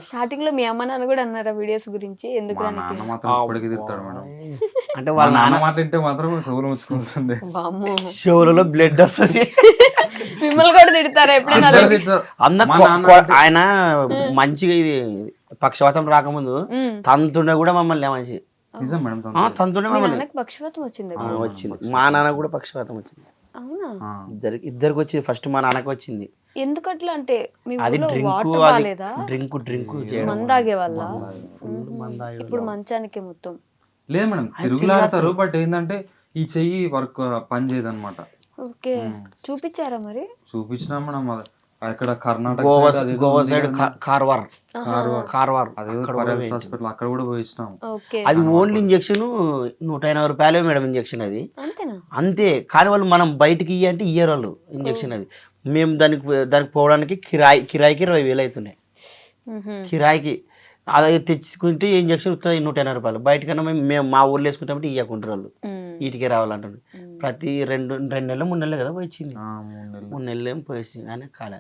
Starting లో మీ అమ్మ నాన్న కూడా అన్నారా వీడియోస్ గురించి ఎందుకు మా రానికి? నాన్న మాత్రం ఇప్పటికీ తిడతాడు మేడం. అంటే వాళ్ళ వాళ్ళ నాన్న నాన్న మాట వింటే మాత్రం చెవులు ముచ్చుకుంటుంది. బామ్మో షోలలో బ్లడ్ వస్తుంది. మిమ్మల్ని కూడా తిడతారా ఎప్పుడైనా అందరూ అలా? తిడతారు. అందరు మా నాన్న అంటే- ఆయన మంచిగా ఇది పక్షవాతం రాకముందు ఉమ్. తంతుండే కూడా మమ్మల్ని మంచి నిజం మేడం తంతుండే మీ మమ్మల్ని నాన్నకి పక్షవాతం వచ్చింది ఆ. వచ్చింది. మా నాన్న కూడా పక్షవాతం వచ్చింది. అవునా? ఇద్దరికి వచ్చింది. ఫస్ట్ మా నాన్నకి వచ్చింది. ఎందుకట్లా అంటే మీ అది ఊర్లో డ్రింక్ వాటర్ అది బాలేదా? డ్రింక్ చేయడం మందాగే వాళ్ళ ఫుల్ మందాగి ఇప్పుడు మంచానికి మొత్తం. లేదు మేడం తిరుగులాడతారు. బట్ ఏంటంటే ఈ చెయ్యి వర్క్ పని చేయదు అనమాట. ఓకే చూపించారా మరి? చూపించినా మేడం అక్కడ కర్ణాటక గోవా side అదేదో గోవా ఉంది సైడ్ కదా, కార్వార్ కార్వార్. అదేదో అక్కడ కూడా పరేల్ వేయించాం. హాస్పిటల్ అక్కడ కూడా పోయించినాం. ఓకే అది ఓన్లీ ఇంజక్షన్ 180 రూపాయలే మేడం ఇంజక్షన్ అది అంతేనా? అంతే. కానీ వాళ్ళు మనం బయటికి ఇయ్యంటే ఇయ్యరు వాళ్ళు ఇంజక్షన్ అది. మేము దానికి పోవడానికి కిరాయికి 20,000 అవుతున్నాయి మ్హూ. కిరాయికి. అది తెచ్చుకుంటే ఇంజక్షన్ 180 రూపాయలు. బయటకన్నా మేము మా ఊర్లో వేసుకుంటామంటే ఇవ్వకుంటారు వాళ్ళు. మ్. వీటికే రావాలంటారు. ప్రతి రెండు నెలలు 3 నెలలు కదా పోయించింది. 3 నెలలు. 3 నెలలు ఏం పోయింది కానీ కాలే.